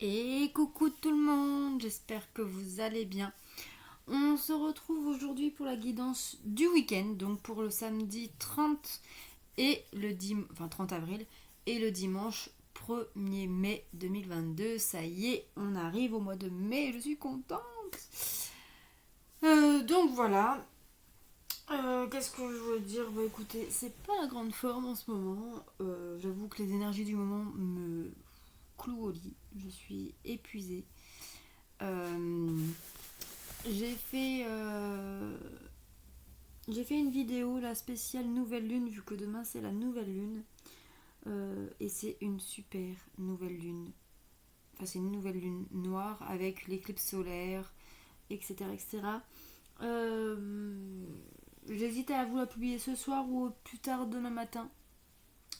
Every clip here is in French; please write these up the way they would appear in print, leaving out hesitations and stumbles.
Et coucou tout le monde, j'espère que vous allez bien. On se retrouve aujourd'hui pour la guidance du week-end, donc pour le samedi 30 et enfin 30 avril et le dimanche 1er mai 2022. Ça y est, on arrive au mois de mai, je suis contente. Donc voilà. Qu'est-ce que je veux dire? Bah écoutez, c'est pas la grande forme en ce moment. J'avoue que les énergies du moment me clouent au lit. Je suis épuisée. Euh, j'ai fait j'ai fait une vidéo la spéciale nouvelle lune vu que demain c'est la nouvelle lune. Et c'est une super nouvelle lune. Enfin c'est une nouvelle lune noire avec l'éclipse solaire, etc., etc. J'hésitais à vous la publier ce soir ou plus tard demain matin.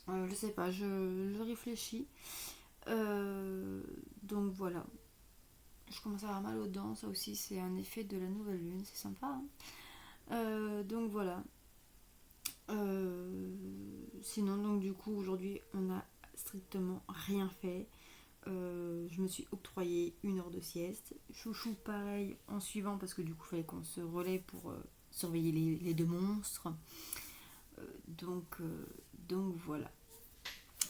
Je sais pas, je réfléchis. Donc voilà. Je commence à avoir mal aux dents, ça aussi c'est un effet de la nouvelle lune, c'est sympa. Hein. Donc voilà. Sinon, donc du coup, aujourd'hui, on n'a strictement rien fait. Je me suis octroyé 1 heure de sieste. Chouchou, pareil, en suivant, parce que du coup, il fallait qu'on se relaie pour surveiller les deux monstres. Euh, donc, euh, donc voilà.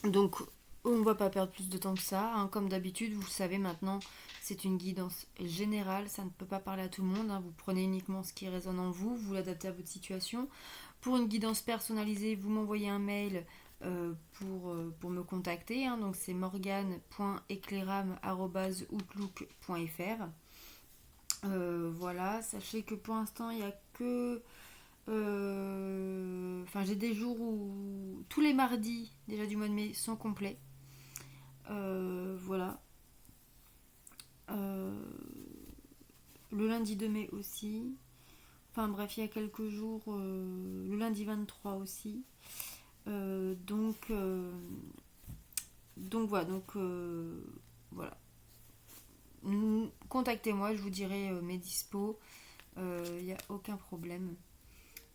Donc, on va pas perdre plus de temps que ça. Hein. Comme d'habitude, vous le savez maintenant, c'est une guidance générale. Ça ne peut pas parler à tout le monde. Hein. Vous prenez uniquement ce qui résonne en vous. Vous l'adaptez à votre situation. Pour une guidance personnalisée, vous m'envoyez un mail pour me contacter. Hein. Donc, c'est morgane.eclairam@outlook.fr. Voilà. Sachez que pour l'instant, il n'y a que enfin, j'ai des jours où tous les mardis déjà du mois de mai sont complets. Voilà. Euh, le lundi 2 mai aussi. Enfin bref, il y a quelques jours, le lundi 23 aussi. Euh, donc, euh, donc voilà. Voilà. Contactez-moi, je vous dirai mes dispos. Il n'y a aucun problème.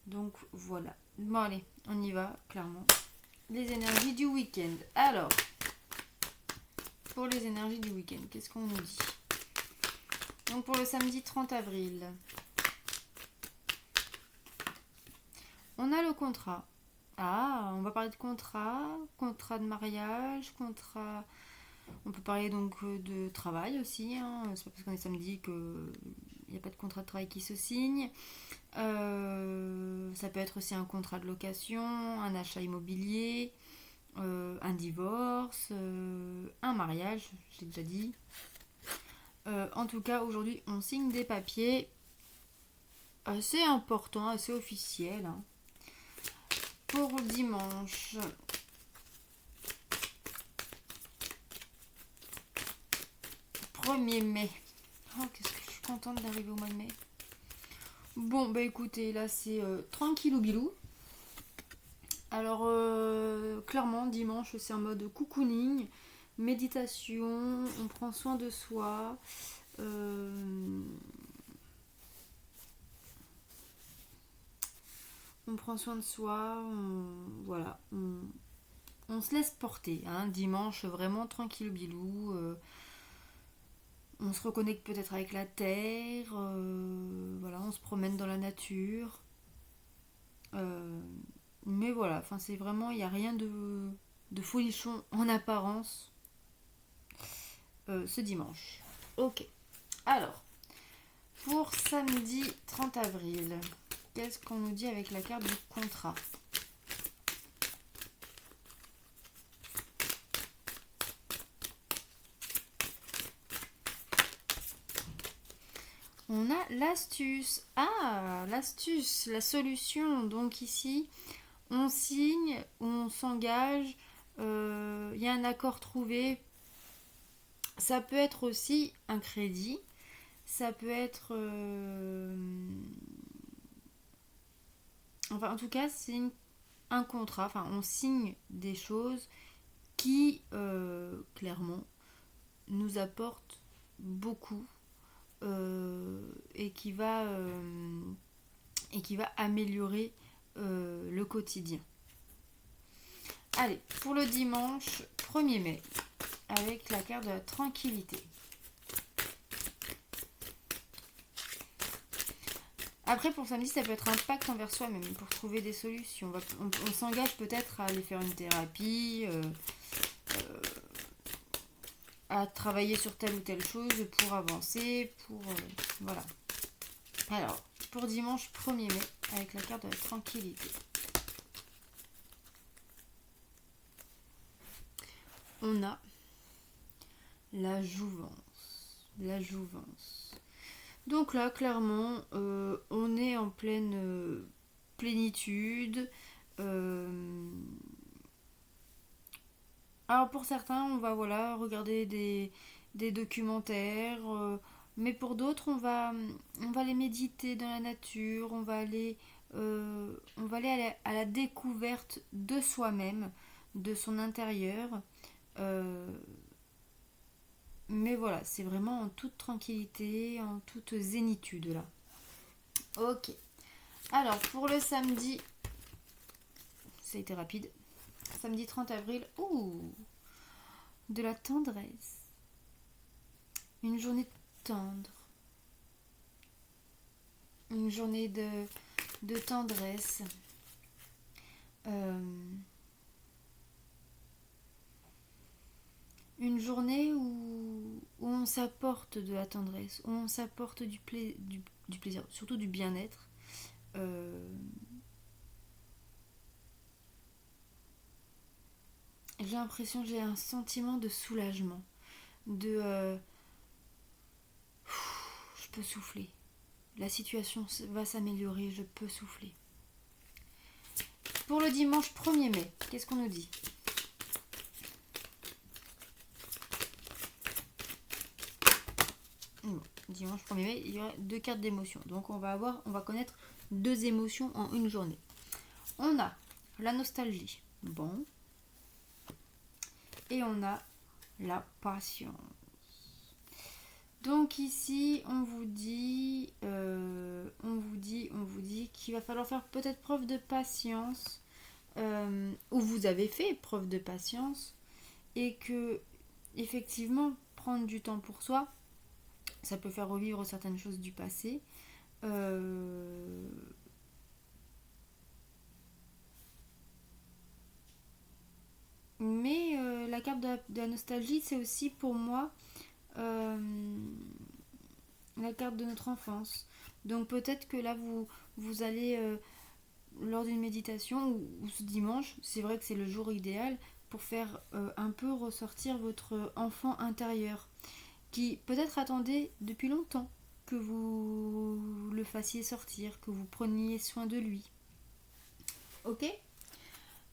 Donc voilà. Bon allez, on y va, clairement. Les énergies du week-end. Alors, pour les énergies du week-end, qu'est-ce qu'on nous dit? Donc pour le samedi 30 avril, on a le contrat. Ah, on va parler de contrat de mariage, contrat... On peut parler donc de travail aussi. Hein. C'est pas parce qu'on est samedi qu'il n'y a pas de contrat de travail qui se signe. Ça peut être aussi un contrat de location, un achat immobilier, un divorce, un mariage, j'ai déjà dit. En tout cas, aujourd'hui, on signe des papiers assez importants, assez officiels. Hein. Pour dimanche, 1er mai. Oh, qu'est-ce que je suis contente d'arriver au mois de mai. Bon, bah écoutez, là c'est tranquillou bilou. Alors, clairement, dimanche, c'est en mode cocooning, méditation, on prend soin de soi. On prend soin de soi, voilà, on se laisse porter. Hein, dimanche, vraiment tranquille bilou. On se reconnecte peut-être avec la terre. Voilà, on se promène dans la nature. Euh, mais voilà, enfin c'est vraiment, il n'y a rien de folichon en apparence ce dimanche. Ok. Alors, pour samedi 30 avril, qu'est-ce qu'on nous dit avec la carte du contrat? On a l'astuce. Ah, l'astuce, la solution. Donc ici, on signe, on s'engage, il y a un accord trouvé. Ça peut être aussi un crédit. Ça peut être... Enfin, en tout cas, c'est un contrat. Enfin, on signe des choses qui, clairement, nous apportent beaucoup et et qui va améliorer le quotidien. Allez, pour le dimanche 1er mai. avec la carte de la tranquillité. Après, pour samedi, ça peut être un pacte envers soi-même pour trouver des solutions. On s'engage peut-être à aller faire une thérapie, à travailler sur telle ou telle chose pour avancer, voilà. Alors, pour dimanche 1er mai, avec la carte de la tranquillité. On a la jouvence. La jouvence. Donc là, clairement, on est en pleine plénitude. Alors pour certains, on va regarder des documentaires, mais pour d'autres, on va aller méditer dans la nature, on va aller à la découverte de soi-même, de son intérieur. Mais voilà, c'est vraiment en toute tranquillité, en toute zénitude là. Ok. Alors pour le samedi, ça a été rapide. Samedi 30 avril, de la tendresse. Une journée tendre. Une journée de tendresse. Une journée où on s'apporte de la tendresse, où on s'apporte du plaisir, surtout du bien-être. J'ai l'impression, j'ai un sentiment de soulagement, je peux souffler. La situation va s'améliorer, je peux souffler. Pour le dimanche 1er mai, qu'est-ce qu'on nous dit ? Dimanche 1er mai, il y aura 2 cartes d'émotions. Donc on va connaître 2 émotions en une journée. On a la nostalgie. Bon. Et on a la patience. Donc ici, on vous dit qu'il va falloir faire peut-être preuve de patience, ou vous avez fait preuve de patience, et que effectivement prendre du temps pour soi, ça peut faire revivre certaines choses du passé. Mais la carte de la nostalgie, c'est aussi pour moi la carte de notre enfance. Donc peut-être que là, vous allez, lors d'une méditation ou ce dimanche, c'est vrai que c'est le jour idéal pour faire un peu ressortir votre enfant intérieur, qui peut-être attendait depuis longtemps que vous le fassiez sortir, que vous preniez soin de lui. Ok ?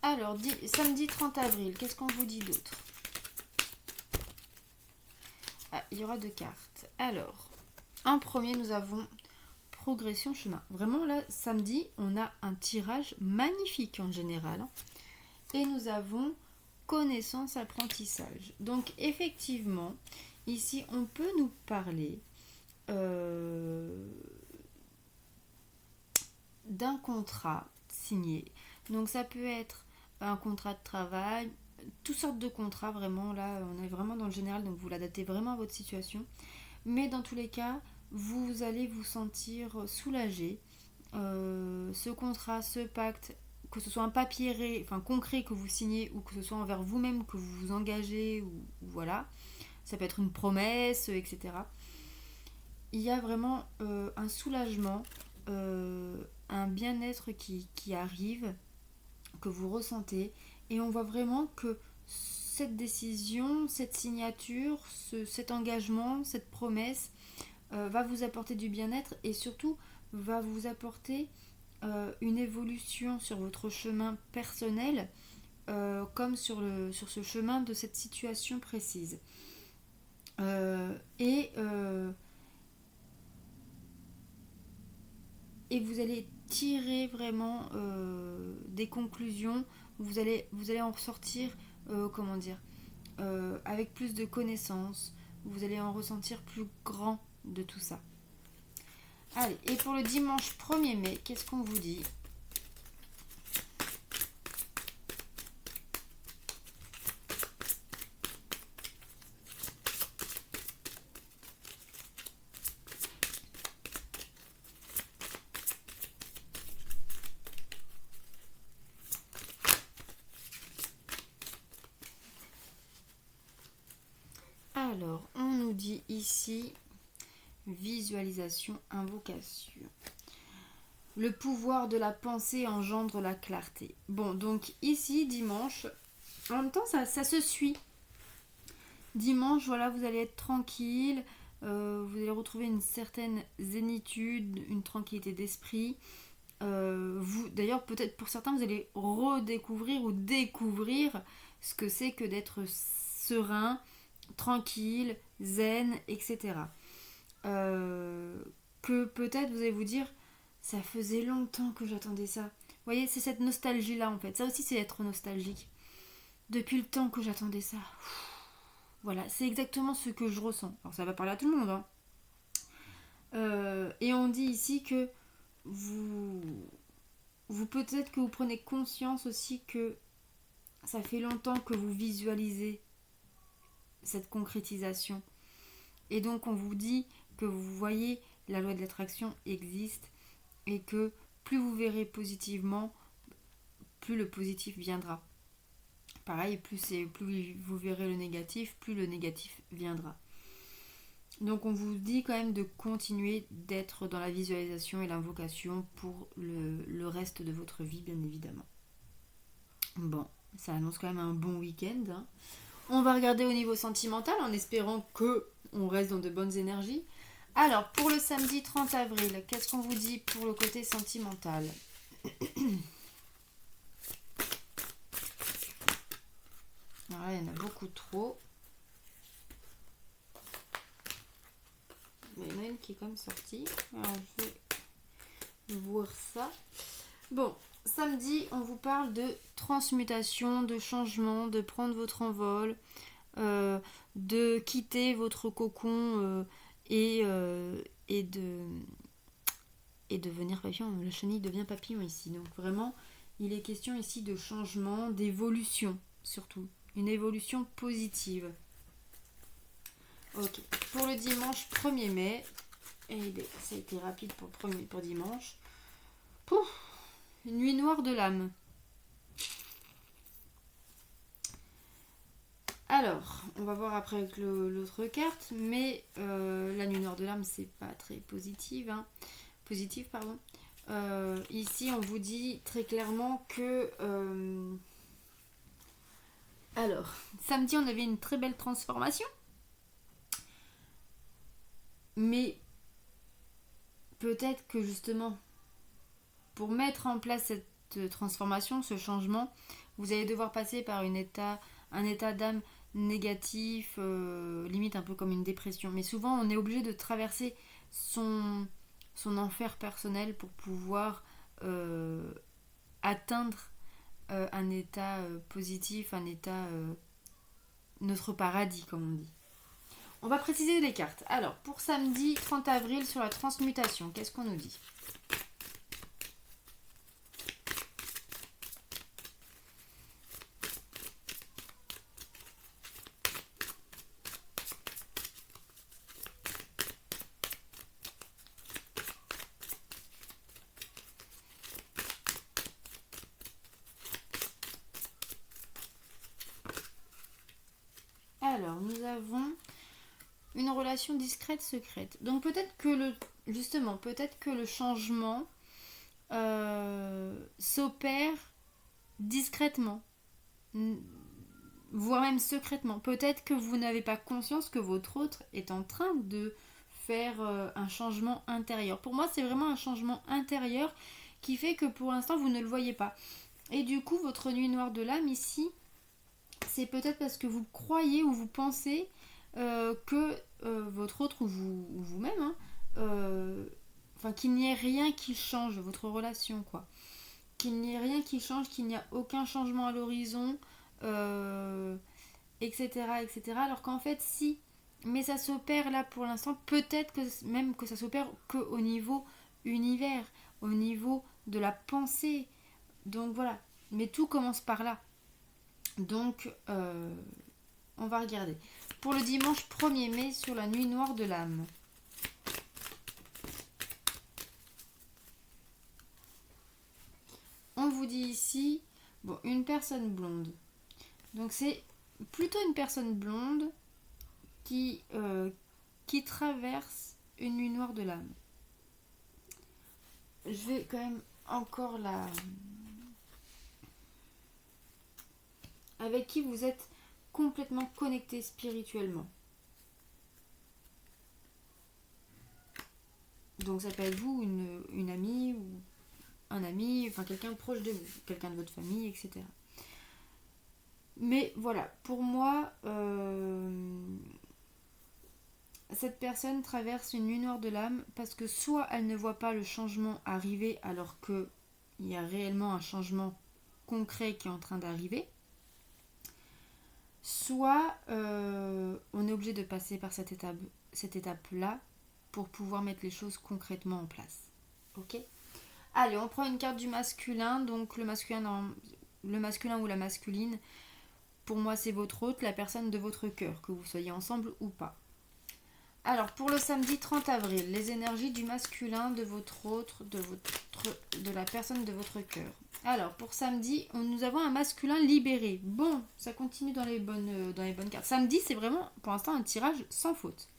Alors, samedi 30 avril, qu'est-ce qu'on vous dit d'autre ? Il y aura 2 cartes. Alors, en premier, nous avons progression chemin. Vraiment, là, samedi, on a un tirage magnifique en général. Et nous avons connaissance, apprentissage. Donc, effectivement, ici, on peut nous parler d'un contrat signé. Donc, ça peut être un contrat de travail, toutes sortes de contrats, vraiment, là, on est vraiment dans le général, donc vous l'adaptez vraiment à votre situation. Mais dans tous les cas, vous allez vous sentir soulagé. Ce contrat, ce pacte, que ce soit un papier concret que vous signez ou que ce soit envers vous-même que vous vous engagez, ou voilà, ça peut être une promesse, etc. Il y a vraiment un soulagement, un bien-être qui arrive, que vous ressentez, et on voit vraiment que cette décision, cette signature, cet engagement, cette promesse va vous apporter du bien-être et surtout va vous apporter une évolution sur votre chemin personnel, comme sur ce chemin de cette situation précise. Et vous allez tirer vraiment des conclusions, vous allez en ressortir, avec plus de connaissances, vous allez en ressentir plus grand de tout ça. Allez, et pour le dimanche 1er mai, qu'est-ce qu'on vous dit ? Alors, on nous dit ici visualisation, invocation. Le pouvoir de la pensée engendre la clarté. Bon, donc ici, dimanche, en même temps, ça se suit. Dimanche, voilà, vous allez être tranquille, vous allez retrouver une certaine zénitude, une tranquillité d'esprit. Vous, d'ailleurs, peut-être pour certains, vous allez redécouvrir ou découvrir ce que c'est que d'être serein, tranquille, zen, etc. Que peut-être vous allez vous dire, ça faisait longtemps que j'attendais ça. Vous voyez, c'est cette nostalgie-là en fait. Ça aussi, c'est être nostalgique. Depuis le temps que j'attendais ça. Voilà, c'est exactement ce que je ressens. Alors ça va parler à tout le monde, hein. Et on dit ici que vous peut-être que vous prenez conscience aussi que ça fait longtemps que vous visualisez cette concrétisation. Et donc on vous dit que vous voyez la loi de l'attraction existe et que plus vous verrez positivement, plus le positif viendra. Pareil, plus vous verrez le négatif, plus le négatif viendra. Donc on vous dit quand même de continuer d'être dans la visualisation et l'invocation pour le reste de votre vie, bien évidemment. Bon, ça annonce quand même un bon week-end, hein. On va regarder au niveau sentimental en espérant que on reste dans de bonnes énergies. Alors, pour le samedi 30 avril, qu'est-ce qu'on vous dit pour le côté sentimental? Alors là, il y en a beaucoup trop. Il y en a une qui est quand même sortie. Alors, je vais voir ça. Bon, samedi, on vous parle de transmutation, de changement, de prendre votre envol, de quitter votre cocon et de devenir papillon. La chenille devient papillon ici. Donc vraiment, il est question ici de changement, d'évolution surtout. Une évolution positive. Ok. Pour le dimanche 1er mai, ça a été rapide pour dimanche. Pouf, nuit noire de l'âme. Alors, on va voir après avec l'autre carte, mais la nuit noire de l'âme, c'est pas très positive, hein. Positive, pardon. Ici, on vous dit très clairement que... Alors, samedi, on avait une très belle transformation. Mais peut-être que justement, pour mettre en place cette transformation, ce changement, vous allez devoir passer par un état d'âme négatif, limite un peu comme une dépression. Mais souvent, on est obligé de traverser son enfer personnel pour pouvoir atteindre un état positif, un état notre paradis, comme on dit. On va préciser les cartes. Alors, pour samedi 30 avril sur la transmutation, qu'est-ce qu'on nous dit? Alors, nous avons une relation discrète, secrète. Donc peut-être que le changement s'opère discrètement, voire même secrètement. Peut-être que vous n'avez pas conscience que votre autre est en train de faire un changement intérieur. Pour moi, c'est vraiment un changement intérieur qui fait que pour l'instant, vous ne le voyez pas. Et du coup, votre nuit noire de l'âme ici, c'est peut-être parce que vous croyez ou vous pensez que votre autre ou vous-même, hein, qu'il n'y ait rien qui change votre relation, quoi. Qu'il n'y ait rien qui change, qu'il n'y a aucun changement à l'horizon, etc., etc. Alors qu'en fait, si, mais ça s'opère là pour l'instant, peut-être que même que ça s'opère qu'au niveau univers, au niveau de la pensée. Donc voilà, mais tout commence par là. Donc, on va regarder. Pour le dimanche 1er mai sur la nuit noire de l'âme. On vous dit ici, bon, une personne blonde. Donc c'est plutôt une personne blonde qui traverse une nuit noire de l'âme. Je vais quand même encore la... Avec qui vous êtes complètement connecté spirituellement. Donc ça peut être vous, une amie ou un ami, enfin quelqu'un proche de vous, quelqu'un de votre famille, etc. Mais voilà, pour moi, cette personne traverse une nuit noire de l'âme parce que soit elle ne voit pas le changement arriver alors qu'il y a réellement un changement concret qui est en train d'arriver, soit on est obligé de passer par cette étape-là pour pouvoir mettre les choses concrètement en place. Ok ? Allez, on prend une carte du masculin. Donc le masculin ou la masculine, pour moi c'est votre hôte, la personne de votre cœur, que vous soyez ensemble ou pas. Alors pour le samedi 30 avril, les énergies du masculin, de votre hôte, de la personne de votre cœur. Alors pour samedi, nous avons un masculin libéré. Bon, ça continue dans les bonnes cartes. Samedi, c'est vraiment pour l'instant un tirage sans faute.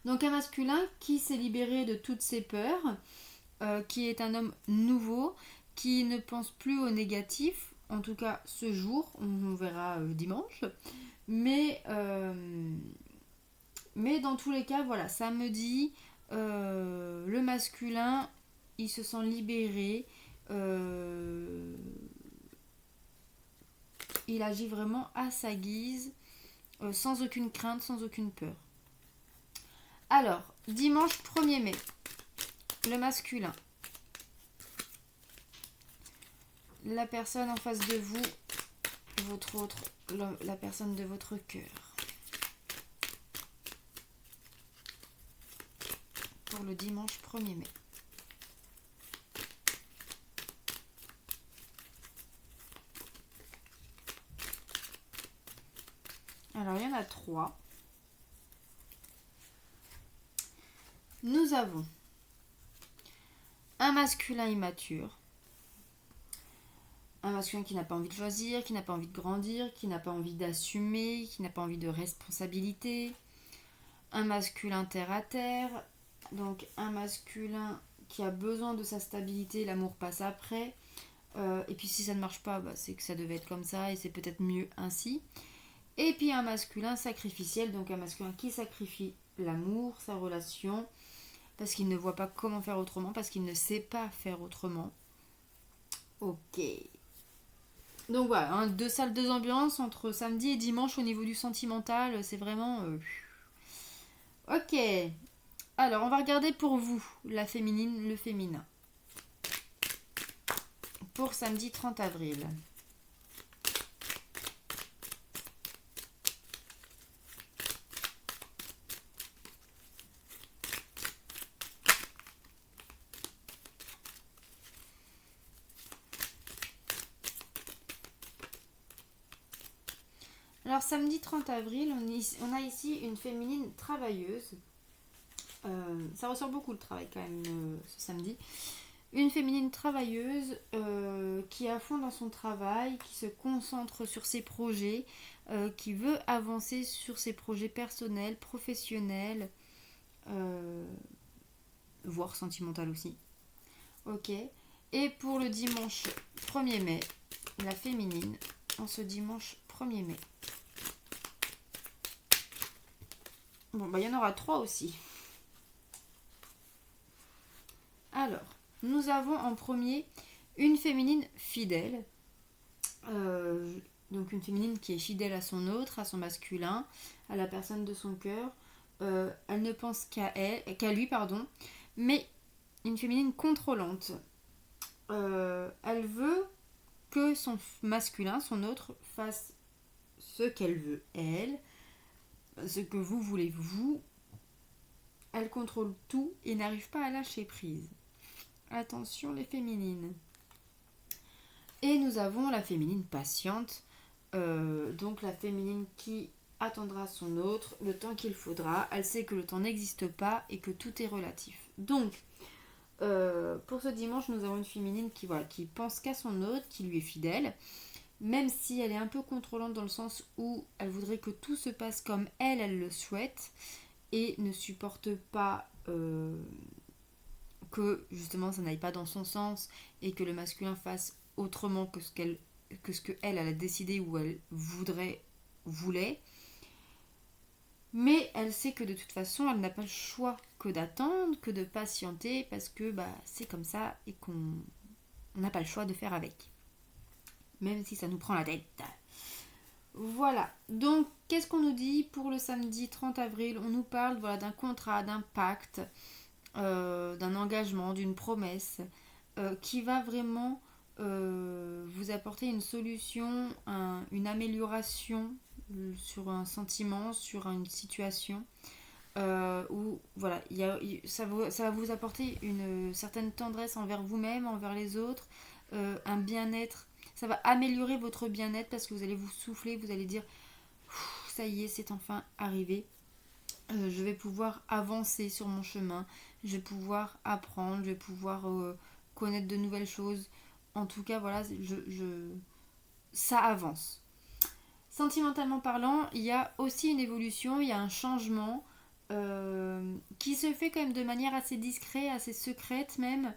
Donc un masculin qui s'est libéré de toutes ses peurs, qui est un homme nouveau, qui ne pense plus au négatif, en tout cas ce jour, on verra dimanche. Mais dans tous les cas, voilà, samedi, le masculin, il se sent libéré. Il agit vraiment à sa guise, sans aucune crainte, sans aucune peur. Alors, dimanche 1er mai, le masculin. La personne en face de vous, votre autre, la personne de votre cœur. Pour le dimanche 1er mai. Alors, il y en a 3. Nous avons un masculin immature, un masculin qui n'a pas envie de choisir, qui n'a pas envie de grandir, qui n'a pas envie d'assumer, qui n'a pas envie de responsabilité, un masculin terre à terre, donc un masculin qui a besoin de sa stabilité, l'amour passe après, et puis si ça ne marche pas, c'est que ça devait être comme ça et c'est peut-être mieux ainsi. Et puis un masculin sacrificiel, donc un masculin qui sacrifie l'amour, sa relation, parce qu'il ne voit pas comment faire autrement, parce qu'il ne sait pas faire autrement. Ok. Donc voilà, deux salles, deux ambiances entre samedi et dimanche au niveau du sentimental, c'est vraiment... Ok. Alors, on va regarder pour vous, la féminine, le féminin. Pour samedi 30 avril. Alors samedi 30 avril, on a ici une féminine travailleuse. Ça ressort beaucoup le travail quand même ce samedi. Une féminine travailleuse qui est à fond dans son travail, qui se concentre sur ses projets, qui veut avancer sur ses projets personnels, professionnels, voire sentimental aussi. Ok. Et pour le dimanche 1er mai, la féminine, en ce dimanche 1er mai. Bon, il y en aura 3 aussi. Alors, nous avons en premier une féminine fidèle. Donc une féminine qui est fidèle à son autre, à son masculin, à la personne de son cœur. Elle ne pense qu'à lui, mais une féminine contrôlante. Elle veut que son masculin, son autre, fasse ce qu'elle veut, elle, ce que vous voulez, vous. Elle contrôle tout et n'arrive pas à lâcher prise. Attention les féminines. Et nous avons la féminine patiente, donc la féminine qui attendra son autre le temps qu'il faudra. Elle sait que le temps n'existe pas et que tout est relatif. Donc, pour ce dimanche, nous avons une féminine qui pense qu'à son autre, qui lui est fidèle, même si elle est un peu contrôlante dans le sens où elle voudrait que tout se passe comme elle le souhaite et ne supporte pas que justement ça n'aille pas dans son sens et que le masculin fasse autrement que ce que elle a décidé ou elle voulait. Mais elle sait que de toute façon, elle n'a pas le choix que d'attendre, que de patienter, parce que c'est comme ça et qu'on n'a pas le choix de faire avec. Même si ça nous prend la tête. Voilà. Donc, qu'est-ce qu'on nous dit pour le samedi 30 avril? On nous parle d'un contrat, d'un pacte, d'un engagement, d'une promesse qui va vraiment vous apporter une solution, une amélioration sur un sentiment, sur une situation. Où voilà, ça va vous apporter une certaine tendresse envers vous-même, envers les autres, un bien-être. Ça va améliorer votre bien-être parce que vous allez vous souffler, vous allez dire ça y est, c'est enfin arrivé. Je vais pouvoir avancer sur mon chemin, je vais pouvoir apprendre, je vais pouvoir connaître de nouvelles choses. En tout cas, voilà, ça avance. Sentimentalement parlant, il y a aussi une évolution, il y a un changement qui se fait quand même de manière assez discrète, assez secrète même.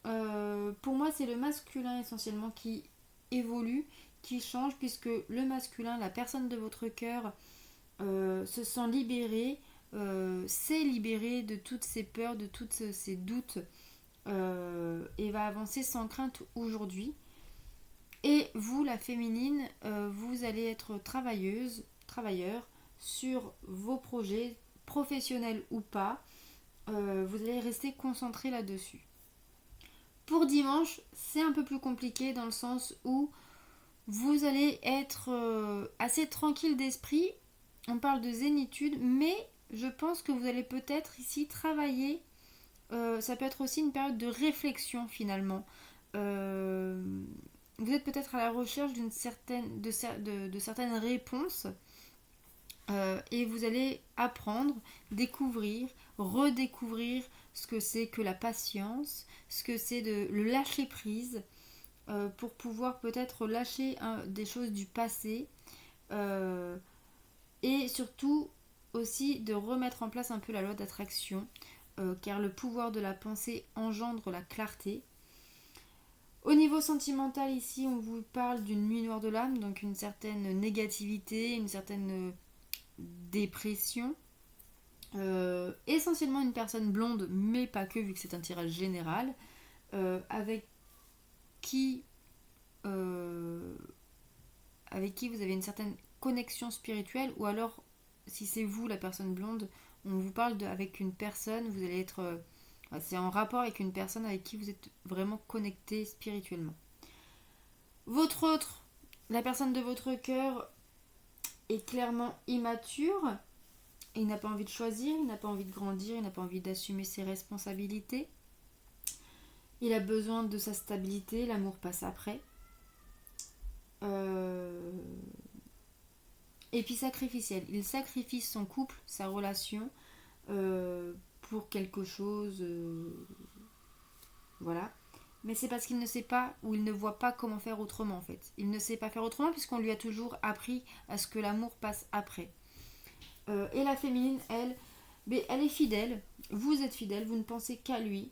Pour moi, c'est le masculin essentiellement qui évolue, qui change, puisque le masculin, la personne de votre cœur, se sent libéré, s'est libéré de toutes ses peurs, de tous ses doutes, et va avancer sans crainte aujourd'hui. Et vous, la féminine, vous allez être travailleur sur vos projets, professionnels ou pas. Vous allez rester concentré là-dessus. Pour dimanche, c'est un peu plus compliqué dans le sens où vous allez être assez tranquille d'esprit. On parle de zénitude, mais je pense que vous allez peut-être ici travailler. Ça peut être aussi une période de réflexion finalement. Vous êtes peut-être à la recherche de certaines réponses et vous allez apprendre, découvrir, redécouvrir ce que c'est que la patience, ce que c'est de le lâcher prise pour pouvoir peut-être lâcher des choses du passé et surtout aussi de remettre en place un peu la loi d'attraction car le pouvoir de la pensée engendre la clarté. Au niveau sentimental, ici, on vous parle d'une nuit noire de l'âme, donc une certaine négativité, une certaine dépression. Essentiellement une personne blonde, mais pas que, vu que c'est un tirage général, avec qui vous avez une certaine connexion spirituelle, ou alors, si c'est vous, la personne blonde, on vous parle avec une personne, vous allez être... c'est en rapport avec une personne avec qui vous êtes vraiment connecté spirituellement. Votre autre, la personne de votre cœur, est clairement immature. Il n'a pas envie de choisir, il n'a pas envie de grandir, il n'a pas envie d'assumer ses responsabilités. Il a besoin de sa stabilité, l'amour passe après. Et puis sacrificiel. Il sacrifie son couple, sa relation, pour quelque chose. Voilà. Mais c'est parce qu'il ne sait pas ou il ne voit pas comment faire autrement en fait. Il ne sait pas faire autrement puisqu'on lui a toujours appris à ce que l'amour passe après. Et la féminine, elle est fidèle. Vous êtes fidèle, vous ne pensez qu'à lui.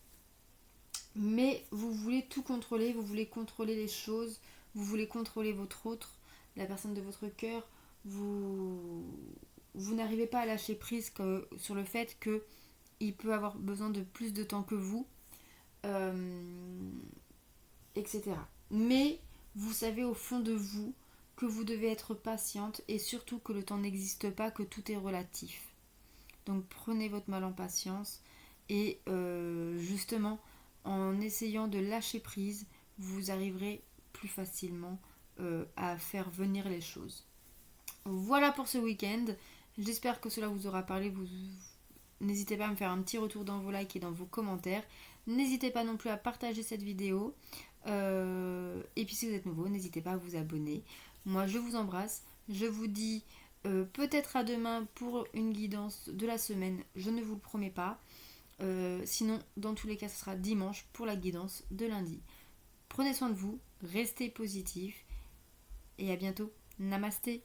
Mais vous voulez tout contrôler, vous voulez contrôler les choses, vous voulez contrôler votre autre, la personne de votre cœur. Vous n'arrivez pas à lâcher prise sur le fait qu'il peut avoir besoin de plus de temps que vous. Etc. Mais vous savez au fond de vous que vous devez être patiente et surtout que le temps n'existe pas, que tout est relatif. Donc prenez votre mal en patience et justement en essayant de lâcher prise, vous arriverez plus facilement à faire venir les choses. Voilà pour ce week-end. J'espère que cela vous aura parlé. N'hésitez pas à me faire un petit retour dans vos likes et dans vos commentaires. N'hésitez pas non plus à partager cette vidéo. Et puis si vous êtes nouveau, n'hésitez pas à vous abonner. Moi je vous embrasse. Je vous dis peut-être à demain pour une guidance de la semaine. Je ne vous le promets pas. Sinon dans tous les cas ce sera dimanche pour la guidance de lundi. Prenez soin de vous. Restez positif. et à bientôt. Namasté.